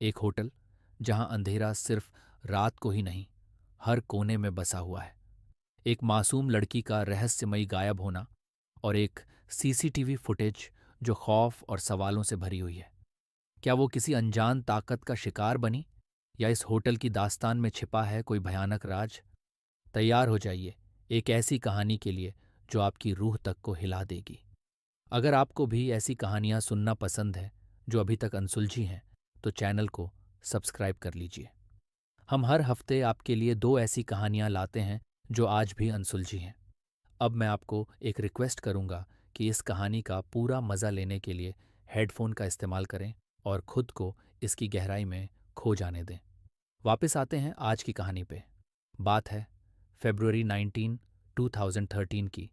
एक होटल जहां अंधेरा सिर्फ रात को ही नहीं, हर कोने में बसा हुआ है। एक मासूम लड़की का रहस्यमयी गायब होना और एक सीसीटीवी फुटेज जो खौफ और सवालों से भरी हुई है। क्या वो किसी अनजान ताकत का शिकार बनी, या इस होटल की दास्तान में छिपा है कोई भयानक राज? तैयार हो जाइए एक ऐसी कहानी के लिए जो आपकी रूह तक को हिला देगी। अगर आपको भी ऐसी कहानियां सुनना पसंद है जो अभी तक अनसुलझी हैं, तो चैनल को सब्सक्राइब कर लीजिए। हम हर हफ्ते आपके लिए दो ऐसी कहानियां लाते हैं जो आज भी अनसुलझी हैं। अब मैं आपको एक रिक्वेस्ट करूंगा कि इस कहानी का पूरा मज़ा लेने के लिए हेडफोन का इस्तेमाल करें और खुद को इसकी गहराई में खो जाने दें। वापस आते हैं आज की कहानी पे। बात है फरवरी 2013 की,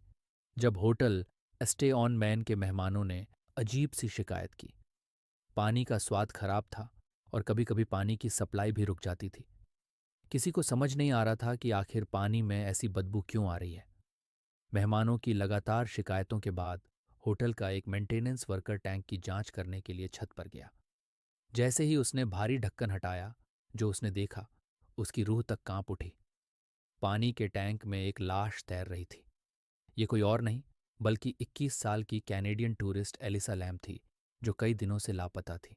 जब होटल स्टे ऑन मैन के मेहमानों ने अजीब सी शिकायत की। पानी का स्वाद खराब था और कभी कभी पानी की सप्लाई भी रुक जाती थी। किसी को समझ नहीं आ रहा था कि आखिर पानी में ऐसी बदबू क्यों आ रही है। मेहमानों की लगातार शिकायतों के बाद होटल का एक मेंटेनेंस वर्कर टैंक की जांच करने के लिए छत पर गया। जैसे ही उसने भारी ढक्कन हटाया, जो उसने देखा, उसकी रूह तक कांप उठी। पानी के टैंक में एक लाश तैर रही थी। ये कोई और नहीं बल्कि 21 साल की कैनेडियन टूरिस्ट एलिसा लैम थी, जो कई दिनों से लापता थी।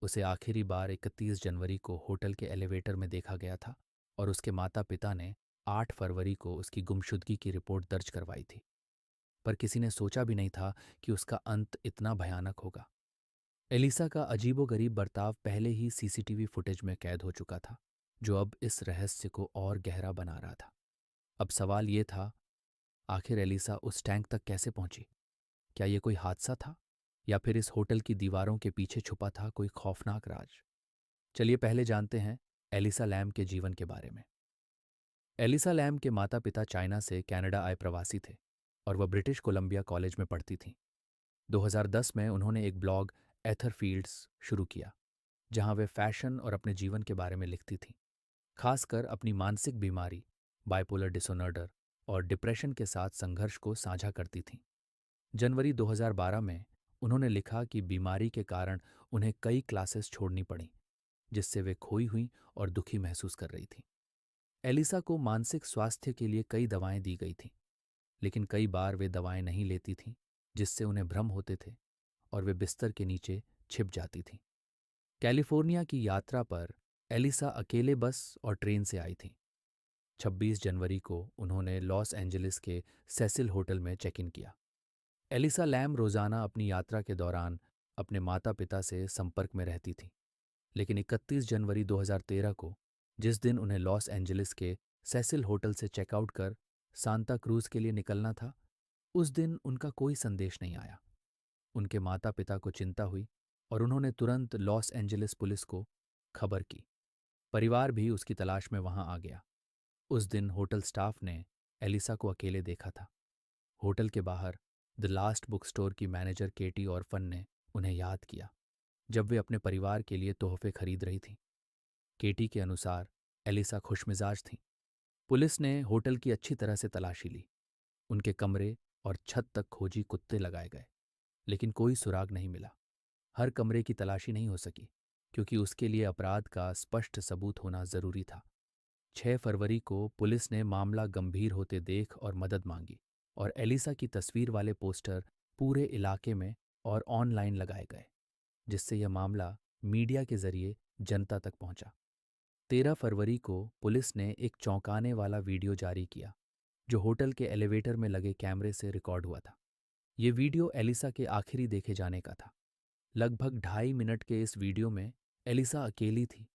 उसे आखिरी बार 31 जनवरी को होटल के एलिवेटर में देखा गया था और उसके माता पिता ने 8 फरवरी को उसकी गुमशुदगी की रिपोर्ट दर्ज करवाई थी। पर किसी ने सोचा भी नहीं था कि उसका अंत इतना भयानक होगा। एलिसा का अजीबोगरीब बर्ताव पहले ही सीसीटीवी फुटेज में कैद हो चुका था, जो अब इस रहस्य को और गहरा बना रहा था। अब सवाल ये था, आखिर एलिसा उस टैंक तक कैसे पहुंची? क्या ये कोई हादसा था, या फिर इस होटल की दीवारों के पीछे छुपा था कोई खौफनाक राज? चलिए पहले जानते हैं एलिसा लैम के जीवन के बारे में। एलिसा लैम के माता पिता चाइना से कनाडा आए प्रवासी थे और वह ब्रिटिश कोलंबिया कॉलेज में पढ़ती थीं। 2010 में उन्होंने एक ब्लॉग एथर फील्ड्स शुरू किया, जहां वे फैशन और अपने जीवन के बारे में लिखती थीं, खासकर अपनी मानसिक बीमारी, बाइपोलर डिसऑर्डर और डिप्रेशन के साथ संघर्ष को साझा करती थीं। जनवरी 2012 में उन्होंने लिखा कि बीमारी के कारण उन्हें कई क्लासेस छोड़नी पड़ीं, जिससे वे खोई हुई और दुखी महसूस कर रही थीं। एलिसा को मानसिक स्वास्थ्य के लिए कई दवाएं दी गई थीं, लेकिन कई बार वे दवाएं नहीं लेती थीं, जिससे उन्हें भ्रम होते थे और वे बिस्तर के नीचे छिप जाती थीं। कैलिफोर्निया की यात्रा पर एलिसा अकेले बस और ट्रेन से आई थी। 26 जनवरी को उन्होंने लॉस एंजलिस के सेसिल होटल में चेक इन किया। एलिसा लैम रोजाना अपनी यात्रा के दौरान अपने माता पिता से संपर्क में रहती थी, लेकिन 31 जनवरी 2013 को, जिस दिन उन्हें लॉस एंजलिस के सेसिल होटल से चेकआउट कर सांता क्रूज के लिए निकलना था, उस दिन उनका कोई संदेश नहीं आया। उनके माता पिता को चिंता हुई और उन्होंने तुरंत लॉस एंजलिस पुलिस को खबर की। परिवार भी उसकी तलाश में वहां आ गया। उस दिन होटल स्टाफ ने एलिसा को अकेले देखा था। होटल के बाहर द लास्ट बुक स्टोर की मैनेजर केटी ऑर्फन ने उन्हें याद किया, जब वे अपने परिवार के लिए तोहफे खरीद रही थीं। केटी के अनुसार एलिसा खुशमिजाज थीं। पुलिस ने होटल की अच्छी तरह से तलाशी ली। उनके कमरे और छत तक खोजी कुत्ते लगाए गए, लेकिन कोई सुराग नहीं मिला। हर कमरे की तलाशी नहीं हो सकी, क्योंकि उसके लिए अपराध का स्पष्ट सबूत होना जरूरी था। 6 फरवरी को पुलिस ने मामला गंभीर होते देख और मदद मांगी, और एलिसा की तस्वीर वाले पोस्टर पूरे इलाके में और ऑनलाइन लगाए गए, जिससे यह मामला मीडिया के जरिए जनता तक पहुंचा। 13 फरवरी को पुलिस ने एक चौंकाने वाला वीडियो जारी किया, जो होटल के एलिवेटर में लगे कैमरे से रिकॉर्ड हुआ था। ये वीडियो एलिसा के आखिरी देखे जाने का था। लगभग 2.5 मिनट के इस वीडियो में एलिसा अकेली थी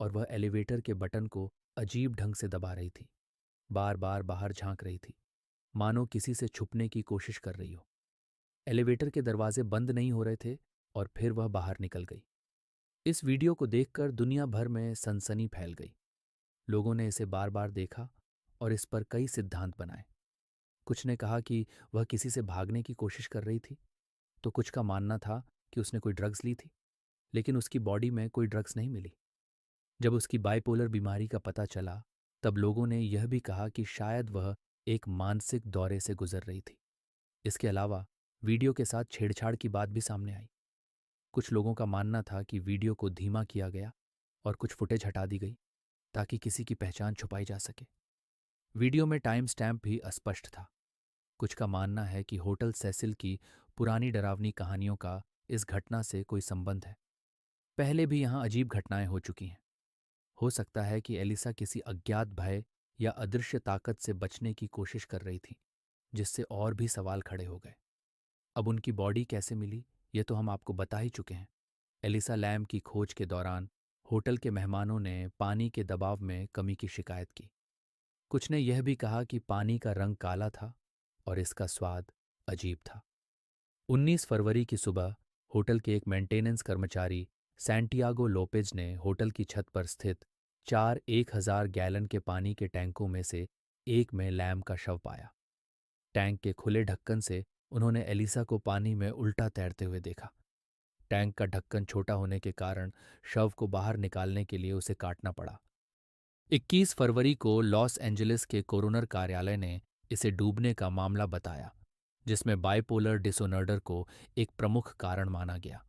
और वह एलिवेटर के बटन को अजीब ढंग से दबा रही थी, बार बार बाहर झांक रही थी, मानो किसी से छुपने की कोशिश कर रही हो। एलिवेटर के दरवाजे बंद नहीं हो रहे थे और फिर वह बाहर निकल गई। इस वीडियो को देखकर दुनिया भर में सनसनी फैल गई। लोगों ने इसे बार बार देखा और इस पर कई सिद्धांत बनाए। कुछ ने कहा कि वह किसी से भागने की कोशिश कर रही थी, तो कुछ का मानना था कि उसने कोई ड्रग्स ली थी, लेकिन उसकी बॉडी में कोई ड्रग्स नहीं मिली। जब उसकी बाइपोलर बीमारी का पता चला, तब लोगों ने यह भी कहा कि शायद वह एक मानसिक दौरे से गुजर रही थी। इसके अलावा वीडियो के साथ छेड़छाड़ की बात भी सामने आई। कुछ लोगों का मानना था कि वीडियो को धीमा किया गया और कुछ फुटेज हटा दी गई ताकि किसी की पहचान छुपाई जा सके। वीडियो में टाइम स्टैम्प भी अस्पष्ट था। कुछ का मानना है कि होटल सेसिल की पुरानी डरावनी कहानियों का इस घटना से कोई संबंध है। पहले भी यहाँ अजीब घटनाएं हो चुकी हैं। हो सकता है कि एलिसा किसी अज्ञात भय या अदृश्य ताकत से बचने की कोशिश कर रही थी, जिससे और भी सवाल खड़े हो गए। अब उनकी बॉडी कैसे मिली, ये तो हम आपको बता ही चुके हैं। एलिसा लैम की खोज के दौरान होटल के मेहमानों ने पानी के दबाव में कमी की शिकायत की। कुछ ने यह भी कहा कि पानी का रंग काला था और इसका स्वाद अजीब था। 19 फरवरी की सुबह होटल के एक मेंटेनेंस कर्मचारी सैंटियागो लोपेज ने होटल की छत पर स्थित 4 1000 गैलन के पानी के टैंकों में से एक में लैम का शव पाया। टैंक के खुले ढक्कन से उन्होंने एलिसा को पानी में उल्टा तैरते हुए देखा। टैंक का ढक्कन छोटा होने के कारण शव को बाहर निकालने के लिए उसे काटना पड़ा। 21 फरवरी को लॉस एंजलिस के कोरोनर कार्यालय ने इसे डूबने का मामला बताया, जिसमें बाइपोलर डिसऑर्डर को एक प्रमुख कारण माना गया।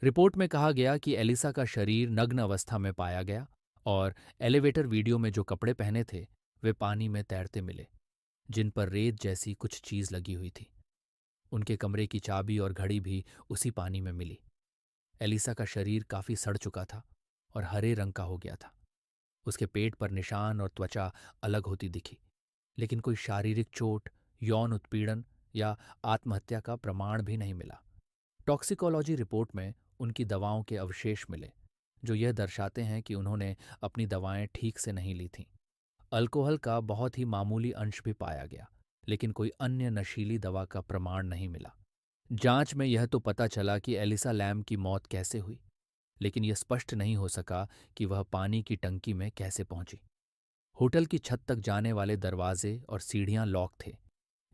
रिपोर्ट में कहा गया कि एलिसा का शरीर नग्न अवस्था में पाया गया और एलिवेटर वीडियो में जो कपड़े पहने थे वे पानी में तैरते मिले, जिन पर रेत जैसी कुछ चीज लगी हुई थी। उनके कमरे की चाबी और घड़ी भी उसी पानी में मिली। एलिसा का शरीर काफी सड़ चुका था और हरे रंग का हो गया था। उसके पेट पर निशान और त्वचा अलग होती दिखी, लेकिन कोई शारीरिक चोट, यौन उत्पीड़न या आत्महत्या का प्रमाण भी नहीं मिला। टॉक्सिकोलॉजी रिपोर्ट में उनकी दवाओं के अवशेष मिले, जो यह दर्शाते हैं कि उन्होंने अपनी दवाएं ठीक से नहीं ली थीं। अल्कोहल का बहुत ही मामूली अंश भी पाया गया, लेकिन कोई अन्य नशीली दवा का प्रमाण नहीं मिला। जांच में यह तो पता चला कि एलिसा लैम की मौत कैसे हुई, लेकिन यह स्पष्ट नहीं हो सका कि वह पानी की टंकी में कैसे पहुंची। होटल की छत तक जाने वाले दरवाजे और सीढ़ियां लॉक थे,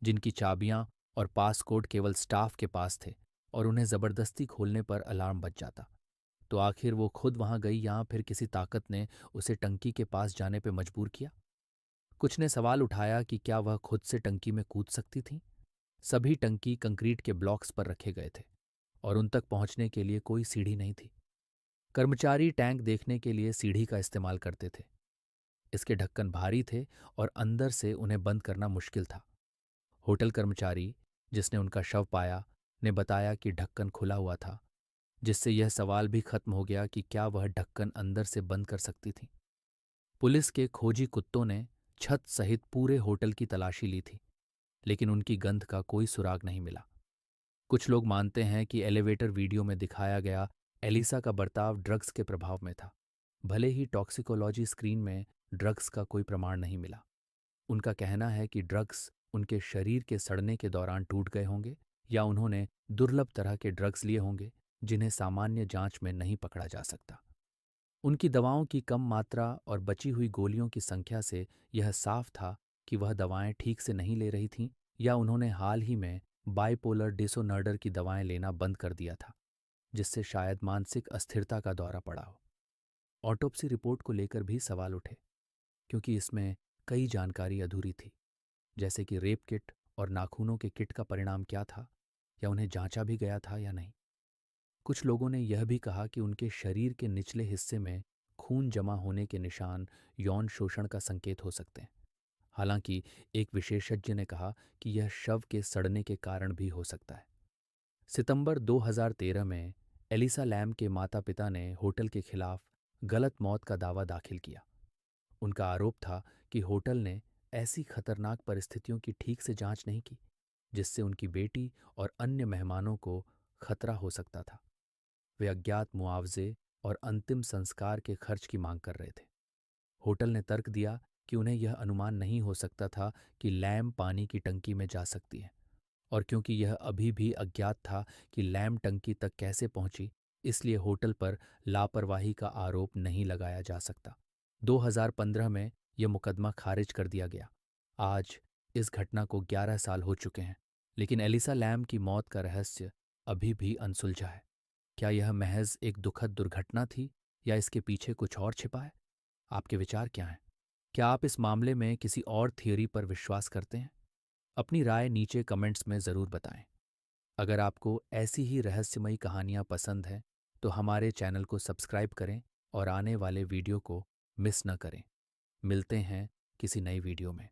जिनकी चाबियां और पासकोड केवल स्टाफ के पास थे और उन्हें जबरदस्ती खोलने पर अलार्म बज जाता। तो आखिर वो खुद वहां गई या फिर किसी ताकत ने उसे टंकी के पास जाने पर मजबूर किया? कुछ ने सवाल उठाया कि क्या वह खुद से टंकी में कूद सकती थी। सभी टंकी कंक्रीट के ब्लॉक्स पर रखे गए थे और उन तक पहुंचने के लिए कोई सीढ़ी नहीं थी। कर्मचारी टैंक देखने के लिए सीढ़ी का इस्तेमाल करते थे। इसके ढक्कन भारी थे और अंदर से उन्हें बंद करना मुश्किल था। होटल कर्मचारी, जिसने उनका शव पाया, ने बताया कि ढक्कन खुला हुआ था, जिससे यह सवाल भी खत्म हो गया कि क्या वह ढक्कन अंदर से बंद कर सकती थी। पुलिस के खोजी कुत्तों ने छत सहित पूरे होटल की तलाशी ली थी, लेकिन उनकी गंध का कोई सुराग नहीं मिला। कुछ लोग मानते हैं कि एलिवेटर वीडियो में दिखाया गया एलिसा का बर्ताव ड्रग्स के प्रभाव में था, भले ही टॉक्सिकोलॉजी स्क्रीन में ड्रग्स का कोई प्रमाण नहीं मिला। उनका कहना है कि ड्रग्स उनके शरीर के सड़ने के दौरान टूट गए होंगे या उन्होंने दुर्लभ तरह के ड्रग्स लिए होंगे जिन्हें सामान्य जांच में नहीं पकड़ा जा सकता। उनकी दवाओं की कम मात्रा और बची हुई गोलियों की संख्या से यह साफ था कि वह दवाएं ठीक से नहीं ले रही थीं या उन्होंने हाल ही में बाइपोलर डिसऑर्डर की दवाएं लेना बंद कर दिया था, जिससे शायद मानसिक अस्थिरता का दौरा पड़ा हो। ऑटोप्सी रिपोर्ट को लेकर भी सवाल उठे, क्योंकि इसमें कई जानकारी अधूरी थी, जैसे कि रेप किट और नाखूनों के किट का परिणाम क्या था, या उन्हें जांचा भी गया था या नहीं। कुछ लोगों ने यह भी कहा कि उनके शरीर के निचले हिस्से में खून जमा होने के निशान यौन शोषण का संकेत हो सकते हैं। हालांकि एक विशेषज्ञ ने कहा कि यह शव के सड़ने के कारण भी हो सकता है। सितंबर 2013 में एलिसा लैम के माता-पिता ने होटल के खिलाफ गलत मौत का दावा दाखिल किया। उनका आरोप था कि होटल ने ऐसी खतरनाक परिस्थितियों की ठीक से जांच नहीं की, जिससे उनकी बेटी और अन्य मेहमानों को खतरा हो सकता था। वे अज्ञात मुआवजे और अंतिम संस्कार के खर्च की मांग कर रहे थे। होटल ने तर्क दिया कि उन्हें यह अनुमान नहीं हो सकता था कि लैम पानी की टंकी में जा सकती है, और क्योंकि यह अभी भी अज्ञात था कि लैम टंकी तक कैसे पहुंची, इसलिए होटल पर लापरवाही का आरोप नहीं लगाया जा सकता। 2015 में यह मुकदमा खारिज कर दिया गया। आज इस घटना को 11 साल हो चुके हैं, लेकिन एलिसा लैम की मौत का रहस्य अभी भी अनसुलझा है। क्या यह महज एक दुखद दुर्घटना थी या इसके पीछे कुछ और छिपा है? आपके विचार क्या हैं? क्या आप इस मामले में किसी और थियरी पर विश्वास करते हैं? अपनी राय नीचे कमेंट्स में ज़रूर बताएं। अगर आपको ऐसी ही रहस्यमयी कहानियाँ पसंद हैं तो हमारे चैनल को सब्सक्राइब करें और आने वाले वीडियो को मिस न करें। मिलते हैं किसी नई वीडियो में।